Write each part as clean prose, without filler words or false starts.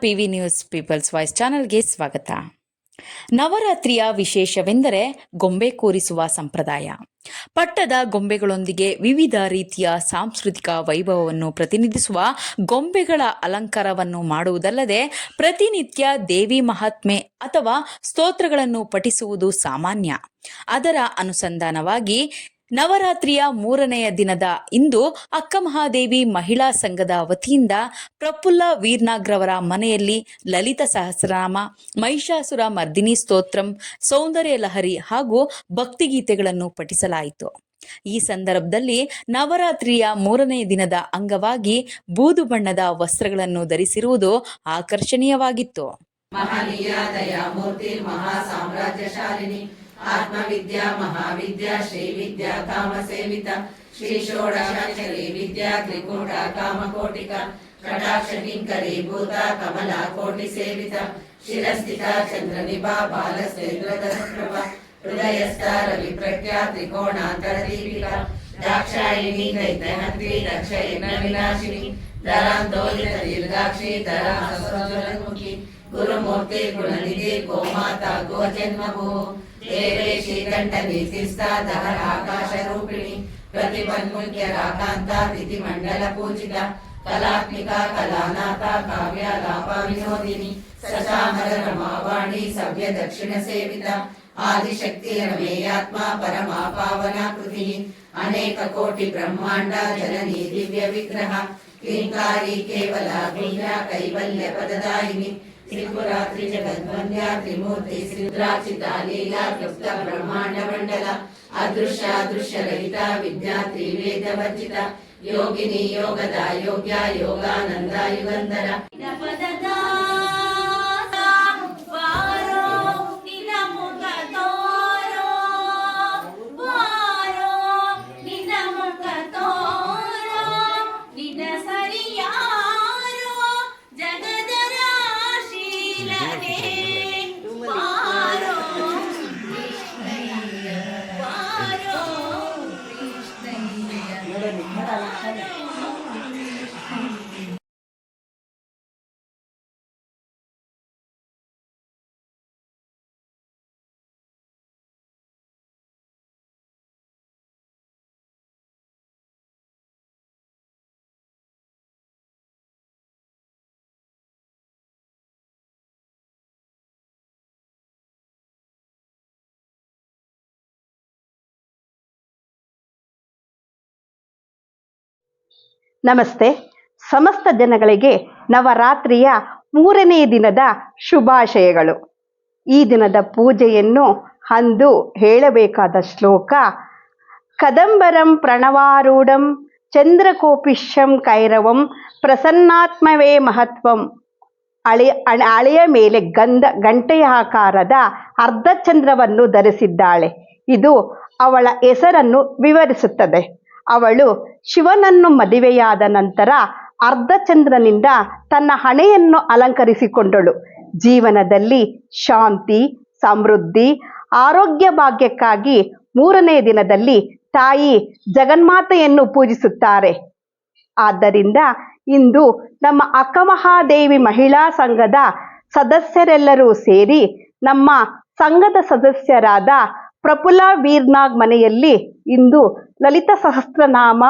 PV news people's voice ಚಾನೆಲ್ಗೆ ಸ್ವಾಗತ. ನವರಾತ್ರಿಯ ವಿಶೇಷವೆಂದರೆ ಗೊಂಬೆ ಕೂರಿಸುವ ಸಂಪ್ರದಾಯ. ಪಟ್ಟದ ಗೊಂಬೆಗಳೊಂದಿಗೆ ವಿವಿಧ ರೀತಿಯ ಸಾಂಸ್ಕೃತಿಕ ವೈಭವವನ್ನು ಪ್ರತಿನಿಧಿಸುವ ಗೊಂಬೆಗಳ ಅಲಂಕಾರವನ್ನು ಮಾಡುವುದಲ್ಲದೆ ಪ್ರತಿನಿತ್ಯ ದೇವಿ ಮಹಾತ್ಮೆ ಅಥವಾ ಸ್ತೋತ್ರಗಳನ್ನು ಪಠಿಸುವುದು ಸಾಮಾನ್ಯ. ಅದರ ಅನುಸಂಧಾನವಾಗಿ ನವರಾತ್ರಿಯ 3ನೆಯ ದಿನದ ಇಂದು ಅಕ್ಕಮಹಾದೇವಿ ಮಹಿಳಾ ಸಂಘದ ವತಿಯಿಂದ ಪ್ರಫುಲ್ಲ ವೀರ್ನಾಗ್ರವರ ಮನೆಯಲ್ಲಿ ಲಲಿತ ಸಹಸ್ರನಾಮ, ಮಹಿಷಾಸುರ ಮರ್ದಿನಿ ಸ್ತೋತ್ರಂ, ಸೌಂದರ್ಯ ಲಹರಿ ಹಾಗೂ ಭಕ್ತಿಗೀತೆಗಳನ್ನು ಪಠಿಸಲಾಯಿತು. ಈ ಸಂದರ್ಭದಲ್ಲಿ ನವರಾತ್ರಿಯ 3ನೇ ದಿನದ ಅಂಗವಾಗಿ ಬೂದು ಬಣ್ಣದ ವಸ್ತ್ರಗಳನ್ನು ಧರಿಸಿರುವುದು ಆಕರ್ಷಣೀಯವಾಗಿತ್ತು. ಮಹನೀಯ ದಯಾಮೂರ್ತಿ ಮಹಾ ಸಾಮ್ರಾಜ್ಯಶಾಲಿನಿ ಆತ್ಮವಿದ್ಯಾ ಮಹಾವಿದ್ಯಾ ಶ್ರೀ ವಿದ್ಯಾ ಕಾಮ ಸೇವಿತ ಶ್ರೀ ಷೋಡಶಾಕ್ಷರಿ ವಿದ್ಯಾ ತ್ರಿಕೂಟ ಕಾಮಕೋಟಿಕ ಕಟಾಕ್ಷ ಕಿಂಕರಿ ಭೂತ ಕಮಲ ಕೋಟಿ ಸೇವಿತ ಶಿರಸ್ಥಿತ ಚಂದ್ರ ನಿಭಾ ಬಾಲಸೇಂದ್ರದಪ್ರಭ ಹೃದಯಸ್ಥ ರವಿ ಪ್ರಖ್ಯಾ ತ್ರಿಕೋಣಾಂತರ ದೀಪಿಕ ದಾಕ್ಷಾಯಿಣಿ ದೈತ್ಯಹಂತ್ರಿ ದಕ್ಷಯಜ್ಞ ವಿನಾಶಿನಿ ಧರಾಂದೋಲಿತ ದೀರ್ಘಾಕ್ಷಿ ಧರಾಂತೋಜ್ವಲನ್ಮುಖಿ ಗುರುಮೂರ್ತಿ ಗುಣನಿಧಿ ಗೋಮಾತಾ ಗೋಜನ್ಮಭೂ ದೇವೇಶಿ ಕಂಠನಿ ಸಿಸ್ತಾಧರ ಆಕಾಶ ರೂಪಿಣಿ ಪ್ರತಿಮನ್ಮುಖ್ಯ ರಾಕಾಂತ ತಿಥಿ ಮಂಡಲ ಪೂಜಿತ ಕಲಾತ್ಮಿಕ ಕಲಾನಾಥ ಕಾವ್ಯಾಲಾಪ ವಿನೋದಿನಿ ಸಚಾಮರ ರಮಾವಾಣಿ ಸಭ್ಯ ದಕ್ಷಿಣ ಸೇವಿತ ಆದಿಶಕ್ತಿ ರಮೇಯಾತ್ಮ ಪರಮಾ ಪಾವನ ಕೃತಿ ಅನೇಕ ಕೋಟಿ ಬ್ರಹ್ಮಾಂಡ ಜನನಿ ದಿವ್ಯ ವಿಗ್ರಹ ಕ್ಲೀಂಕಾರಿ ಕೇವಲ ಗುಣ್ಯ ಕೈವಲ್ಯ ಪದದಾಯಿನಿ ತ್ರಿಪುರಾತ್ರಿ ಜಗದ್ವಂದ್ಯ ತ್ರಿಮೂರ್ತಿ ಸಿದ್ರಾಚಿತ ಲೀಲಾ ಕ್ಲುಪ್ತ ಬ್ರಹ್ಮಾಂಡ ಮಂಡಲ ಅದೃಶ್ಯ ದೃಶ್ಯ ರಹಿತ ವಿದ್ಯಾ ತ್ರಿವೇದ ವರ್ಜಿತ ಯೋಗಿನಿ ಯೋಗದ ಯೋಗ್ಯ ಯೋಗಾನಂದ ಯುಗಂಧರ ನಮಸ್ತೆ. ಸಮಸ್ತ ಜನಗಳಿಗೆ ನವರಾತ್ರಿಯ 3ನೇ ದಿನದ ಶುಭಾಶಯಗಳು. ಈ ದಿನದ ಪೂಜೆಯನ್ನು ಅಂದು ಹೇಳಬೇಕಾದ ಶ್ಲೋಕ ಕದಂಬರಂ ಪ್ರಣವಾರೂಢಂ ಚಂದ್ರಕೋಪಿಶಂ ಕೈರವಂ ಪ್ರಸನ್ನಾತ್ಮವೇ ಮಹತ್ವಂ. ಹಳೆಯ ಮೇಲೆ ಗಂಟೆಯ ಆಕಾರದ ಅರ್ಧಚಂದ್ರವನ್ನು ಧರಿಸಿದ್ದಾಳೆ. ಇದು ಅವಳ ಹೆಸರನ್ನು ವಿವರಿಸುತ್ತದೆ. ಅವಳು ಶಿವನನ್ನು ಮದುವೆಯಾದ ನಂತರ ಅರ್ಧಚಂದ್ರನಿಂದ ತನ್ನ ಹಣೆಯನ್ನು ಅಲಂಕರಿಸಿಕೊಂಡಳು. ಜೀವನದಲ್ಲಿ ಶಾಂತಿ, ಸಮೃದ್ಧಿ, ಆರೋಗ್ಯ ಭಾಗ್ಯಕ್ಕಾಗಿ 3ನೇ ದಿನದಲ್ಲಿ ತಾಯಿ ಜಗನ್ಮಾತೆಯನ್ನು ಪೂಜಿಸುತ್ತಾರೆ. ಆದ್ದರಿಂದ ಇಂದು ನಮ್ಮ ಅಕ್ಕಮಹಾದೇವಿ ಮಹಿಳಾ ಸಂಘದ ಸದಸ್ಯರೆಲ್ಲರೂ ಸೇರಿ ನಮ್ಮ ಸಂಘದ ಸದಸ್ಯರಾದ ಪ್ರಫುಲ್ಲ ವೀರ್ನಾಗ್ ಮನೆಯಲ್ಲಿ ಇಂದು ಲಲಿತ ಸಹಸ್ರನಾಮ,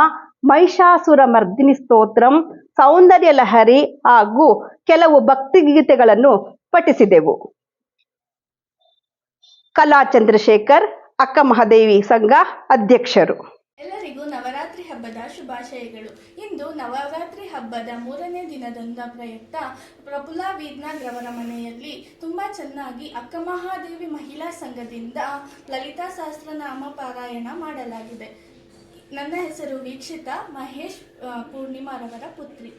ಮಹಿಷಾಸುರ ಮರ್ದಿನಿ ಸ್ತೋತ್ರಂ, ಸೌಂದರ್ಯ ಲಹರಿ ಹಾಗೂ ಕೆಲವು ಭಕ್ತಿಗೀತೆಗಳನ್ನು ಪಠಿಸಿದೆವು. ಕಲಾ ಚಂದ್ರಶೇಖರ್, ಅಕ್ಕಮಹಾದೇವಿ ಸಂಘ ಅಧ್ಯಕ್ಷರು. ಎಲ್ಲರಿಗೂ ನವರಾತ್ರಿ ಹಬ್ಬದ ಶುಭಾಶಯಗಳು. ಇಂದು ನವರಾತ್ರಿ ಹಬ್ಬದ 3ನೇ ದಿನದ ಪ್ರಯುಕ್ತ ಪ್ರಫುಲ್ಲ ವೀರ್ನಾಗ್ ರವರ ಮನೆಯಲ್ಲಿ ತುಂಬ ಚೆನ್ನಾಗಿ ಅಕ್ಕಮಹಾದೇವಿ ಮಹಿಳಾ ಸಂಘದಿಂದ ಲಲಿತಾ ಸಹಸ್ರನಾಮ ಪಾರಾಯಣ ಮಾಡಲಾಗಿದೆ. ನನ್ನ ಹೆಸರು ವೀಕ್ಷಿತಾ ಮಹೇಶ್ ಪೂರ್ಣಿಮಾರವರ ಪುತ್ರಿ.